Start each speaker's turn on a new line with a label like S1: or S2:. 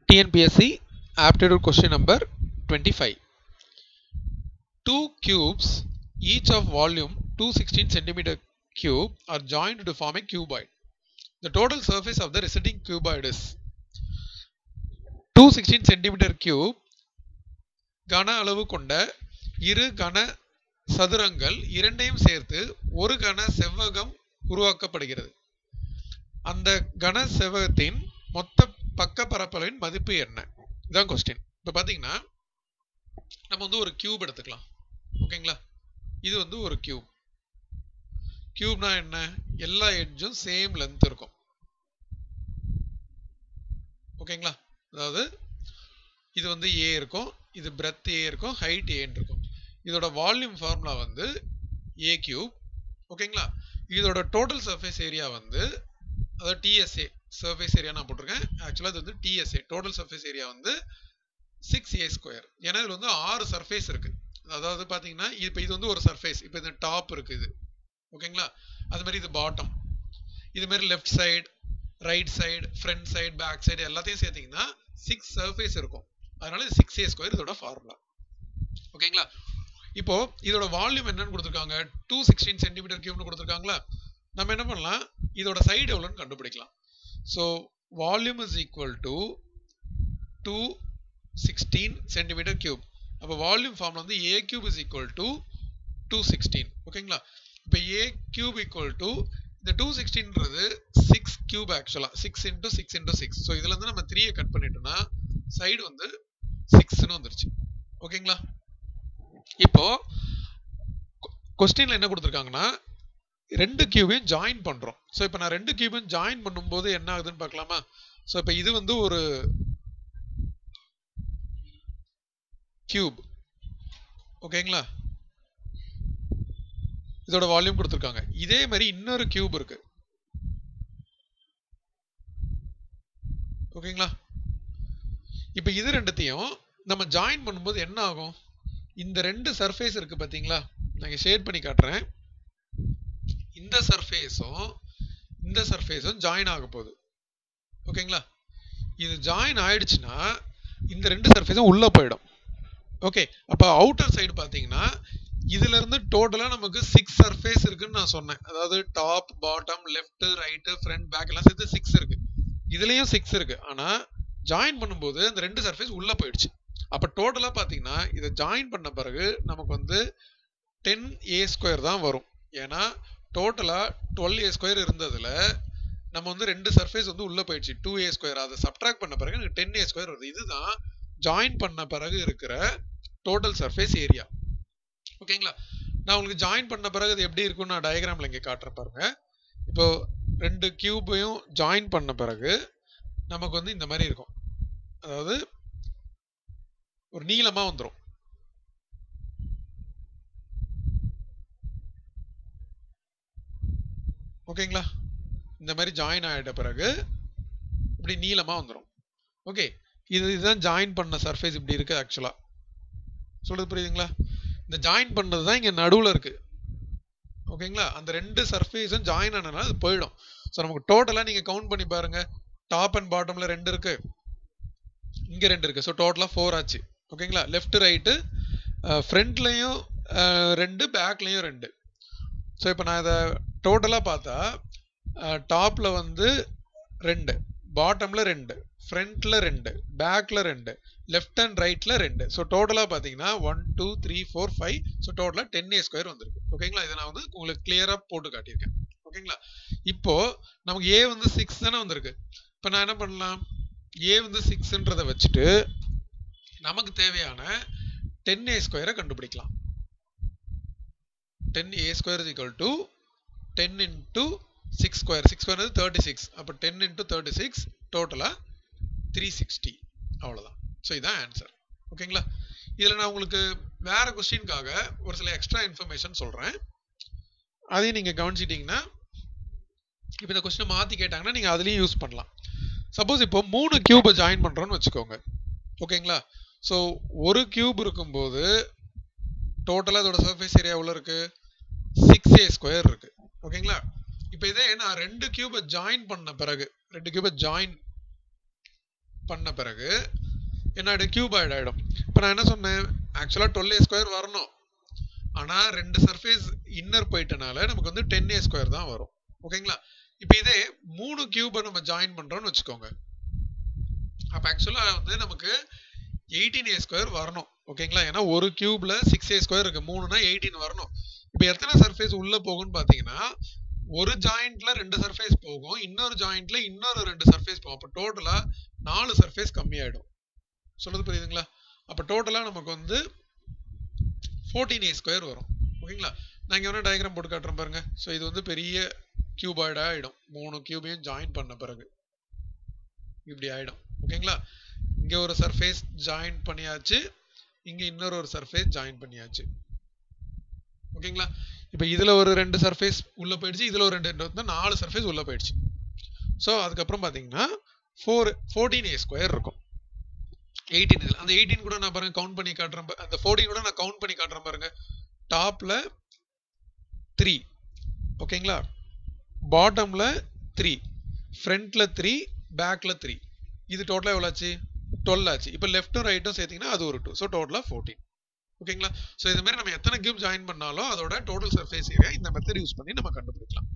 S1: TNPSC aptitude question number 25. Two cubes each of volume 216 centimeter cube are joined to form a cuboid. The total surface of the resulting cuboid is 216 centimeter cube கன அளவு கொண்ட இரு கன சதுரங்கள் இரண்டையும் சேர்த்து ஒரு கன செவ்வகம் உருவாக்கப்படுகிறது. அந்த கன செவ்வகத்தின் மொத்த பக்க பரப்பளவின் மதிப்பு என்ன? இதான் கொஸ்டின். இப்போ பார்த்தீங்கன்னா நம்ம வந்து ஒரு கியூப் எடுத்துக்கலாம். ஓகேங்களா? இது வந்து ஒரு கியூப். கியூப்னா என்ன? எல்லா எட்ஜும் சேம் லென்த் இருக்கும். ஓகேங்களா? அதாவது இது வந்து ஏ இருக்கும், இது பிரெத் ஏ இருக்கும், ஹைட் ஏன்னு இருக்கும். இதோட வால்யூம் ஃபார்முலா வந்து ஏ கியூப். ஓகேங்களா? இதோட டோட்டல் சர்ஃபேஸ் ஏரியா வந்து அதாவது டிஎஸ்ஏ சர்ஃபேஸ் ஏரியா நான் போட்டிருக்கேன். ஆக்சுவலாக இது வந்து டிஎஸ்ஏ டோட்டல் சர்ஃபேஸ் ஏரியா வந்து 6a ஸ்கொயர். ஏன்னா இதில் வந்து 6 சர்ஃபேஸ் இருக்கு. அதாவது பார்த்தீங்கன்னா இப்போ இது வந்து ஒரு சர்ஃபேஸ். இப்போ இந்த டாப் இருக்கு இது. ஓகேங்களா? அது மாதிரி இது பாட்டம். இது மாதிரி left side, right side, front side, back side எல்லாத்தையும் சேர்த்தீங்கன்னா 6 சர்ஃபேஸ் இருக்கும். அதனால இது 6a ஸ்கொயர் இதோட ஃபார்முலா. ஓகேங்களா? இப்போ இதோட வால்யூம் என்னன்னு கொடுத்துருக்காங்க? 216 சென்டிமீட்டர் கியூப்னு கொடுத்துருக்காங்களா? நம்ம என்ன பண்ணலாம்? இதோட சைடு எவ்வளோன்னு கண்டுபிடிக்கலாம். So volume is equal to 216 centimetre cube. அப்போ வால்யூம் ஃபார்முலா வந்து a cube is equal to 216. ஓகேங்களா? இப்போ ஏ கியூப் ஈக்குவல் டு இந்த 216ன்றது 6 கியூப் ஆக்சுவலா 6 இன்டூ 6 இன்டூ 6. ஸோ இதுல இருந்து நம்ம 3 கட் பண்ணிட்டோம்னா சைடு வந்து 6ன்னு வந்துருச்சு. ஓகேங்களா? இப்போ கொஸ்டின்ல என்ன கொடுத்துருக்காங்கன்னா ரெண்டு கியூபையும் ஜாயின் பண்றோம். ஸோ இப்போ நான் ரெண்டு கியூபையும் ஜாயின் பண்ணும்போது என்ன ஆகுதுன்னு பார்க்கலாமா? ஸோ இப்போ இது வந்து ஒரு கியூப். ஓகேங்களா? இதோட வால்யூம் கொடுத்துருக்காங்க. இதே மாதிரி இன்னொரு கியூப் இருக்கு. ஓகேங்களா? இப்போ இது ரெண்டுத்தையும் நம்ம ஜாயின் பண்ணும்போது என்ன ஆகும்? இந்த ரெண்டு சர்ஃபேஸ் இருக்கு பாத்தீங்களா? நான் ஷேட் பண்ணி காட்டுறேன். இந்த சர்ஃபேஸும் ஜாயின் ஆக போகுது. ஓகேங்களா? இது ஜாயின் ஆயிடுச்சுன்னா இந்த ரெண்டு சர்ஃபேஸும் உள்ள போயிடும். ஓகே, அப்ப அவுட்டர் சைடு பாத்தீங்கன்னா இதுல இருந்து டோட்டலா நமக்கு 6 சர்ஃபேஸ் இருக்குன்னு நான் சொன்னேன். அதாவது top, bottom, left, right, front, back எல்லாம் சேர்த்து 6 இருக்கு. இதுலயும் 6 இருக்கு. ஆனா ஜாயின் பண்ணும்போது அந்த ரெண்டு சர்ஃபேஸ் உள்ள போயிடுச்சு. அப்ப டோட்டலா பாத்தீங்கன்னா இதை ஜாயின் பண்ண பிறகு நமக்கு வந்து 10a ஸ்கொயர் தான் வரும். ஏன்னா டோட்டலா 12a ஸ்கொயர் இருந்ததுல நம்ம வந்து ரெண்டு சர்ஃபேஸ் வந்து உள்ள போயிடுச்சு 2a ஸ்கொயர். அதை சப்ட்ராக்ட் பண்ண பிறகு எனக்கு 10a ஸ்கொயர் வருது. இதுதான் ஜாயின் பண்ண பிறகு இருக்கிற டோட்டல் சர்ஃபேஸ் ஏரியா. ஓகேங்களா? நான் உங்களுக்கு ஜாயின் பண்ண பிறகு இது எப்படி இருக்கும்னு நான் டயக்ராம்ல இங்க காட்டுறேன் பாருங்க. இப்போ ரெண்டு கியூபையும் ஜாயின் பண்ண பிறகு நமக்கு வந்து இந்த மாதிரி இருக்கும். அதாவது ஒரு நீளமா வந்துடும். ஓகேங்களா? இந்த மாதிரி ஜாயின் ஆயிட்ட பிறகு இப்படி நீளமா வந்துடும். ஓகே, இதுதான் ஜாயின் பண்ண சர்ஃபேஸ். இப்படி இருக்கு. ஆக்சுவலா சொல்றது புரியுதுங்களா? இந்த ஜாயின் பண்ணதுதான் இங்க நடுவுல இருக்கு. ஓகேங்களா? அந்த ரெண்டு சர்ஃபேஸும் ஜாயின் ஆனனால அது போயிடும். ஸோ நமக்கு டோட்டலா நீங்க கவுண்ட் பண்ணி பாருங்க. டாப் அண்ட் பாட்டம்ல 2 இருக்கு, இங்க 2 இருக்கு. ஸோ டோட்டலா 4 ஆச்சு. ஓகேங்களா? லெஃப்ட் ரைட்டு ஃப்ரண்ட்லையும் 2, பேக்லையும் 2. ஸோ இப்போ நான் இதை டோட்டலா பார்த்தா டாப்ல வந்து 2, பாட்டம்ல 2, ஃப்ரண்ட்ல 2, பேக்ல 2, லெஃப்ட் அண்ட் ரைட்ல 2. ஸோ டோட்டலா பாத்தீங்கன்னா 1 2 3 4 5. ஸோ டோட்டலா 10a ஸ்கொயர் வந்திருக்கு. ஓகேங்களா? இதை நான் வந்து உங்களுக்கு கிளியரா போட்டு காட்டியிருக்கேன். ஓகேங்களா? இப்போ நமக்கு a வந்து 6 தானே வந்திருக்கு. இப்போ நான் என்ன பண்ணலாம்? a வந்து 6ன்றதை வச்சுட்டு நமக்கு தேவையான 10a ஸ்கொயரை கண்டுபிடிக்கலாம். 10a square is equal to 10 into 6 square. 6 square 36. அப்போ 10 இன்டூ 36 டோட்டலா 360. அவ்வளவுதான். ஸோ இதான் ஆன்சர். ஓகேங்களா? இதுல நான் உங்களுக்கு வேற கொஸ்டின்காக ஒரு சில எக்ஸ்ட்ரா இன்ஃபர்மேஷன் சொல்றேன். அதையும் நீங்க கவனிச்சிட்டீங்கன்னா இப்போ இந்த கொஸ்டினை மாத்தி கேட்டாங்கன்னா நீங்க அதுலயும் யூஸ் பண்ணலாம். சப்போஸ் இப்போ 3 கியூபை ஜாயின் பண்றோம்னு வச்சுக்கோங்க. ஓகேங்களா? ஸோ ஒரு கியூப் இருக்கும்போது டோட்டலா இதோட சர்ஃபேஸ் ஏரியா எவ்வளவு இருக்கு? 6a ஸ்கொயர் இருக்கு. ஓகேங்களா? இப்போ இதே நான் ரெண்டு கியூபை ஜாயின் பண்ண பிறகு, ரெண்டு கியூபை ஜாயின் பண்ண பிறகு என்ன ஆயிடும், கியூபாய்டு ஆயிடும். இப்போ நான் என்ன சொன்னேன், ஆக்சுவலா 12a² வரணும், ஆனா ரெண்டு சர்ஃபேஸ் இன்னர் போயிட்டனால நமக்கு வந்து 10a² தான் வரும். ஓகேங்களா? இப்போ இதே 3 கியூபை நம்ம ஜாயின் பண்றோம்னு வச்சுக்கோங்க, அப்ப ஆக்சுவலா வந்து நமக்கு 18a² வரணும். ஓகேங்களா? ஏன்னா ஒரு கியூப்ல 6a² இருக்கு, 3னா 18 வரணும். இப்போ எத்தனை சர்ஃபேஸ் உள்ள போகும்னு பாத்தீங்கன்னா, ஒரு ஜாயிண்ட்ல 2 சர்ஃபேஸ் போகும், இன்னொரு ஜாயிண்ட்ல இன்னொரு 2 சர்ஃபேஸ் போகும். அப்போ டோட்டலா 4 சர்ஃபேஸ் கம்மி ஆயிடும். சொல்றது புரியுதுங்களா? அப்ப டோட்டலா நமக்கு வந்து 14a² வரும். ஓகேங்களா? நான் இங்க ஒரு டயக்ராம் போட்டு காட்டுறேன் பாருங்க. ஸோ இது வந்து பெரிய கியூபாய்டா ஆயிடும், 3 கியூபையும் ஜாயின் பண்ண பிறகு இப்படி ஆயிடும். ஓகேங்களா? இங்க ஒரு சர்ஃபேஸ் ஜாயின் பண்ணியாச்சு, இங்க இன்னொரு ஒரு சர்ஃபேஸ் ஜாயின் பண்ணியாச்சு. ஓகேங்களா? இப்போ இதுல ஒரு 2 சர்ஃபேஸ் உள்ள போயிடுச்சு, இதுல ஒரு 2 4 சர்ஃபேஸ் உள்ள போயிடுச்சு. ஸோ அதுக்கப்புறம் பாத்தீங்கன்னா 14a² இருக்கும். 18 அந்த 18 கூட நான் பாருங்க கவுண்ட் பண்ணி காட்டுறேன், அந்த 14 கூட நான் கவுண்ட் பண்ணி காட்டுறேன் பாருங்க. டாப்ல 3, ஓகேங்களா? பாட்டம்ல 3, ஃப்ரண்ட்ல 3, பேக்ல 3. இது டோட்டலா எவ்வளவு ஆச்சு, 12 ஆச்சு. இப்போ லெஃப்ட்டும் ரைட்டும் சேர்த்தீங்கன்னா அது ஒரு 2, ஸோ டோட்டலா 14. ஓகேங்களா? ஸோ இது மாதிரி நம்ம எத்தனை கியூப் ஜாயின் பண்ணாலும் அதோட டோட்டல் சர்ஃபேஸ் ஏரியா இந்த மெத்தட் யூஸ் பண்ணி நம்ம கண்டுபிடிக்கலாம்.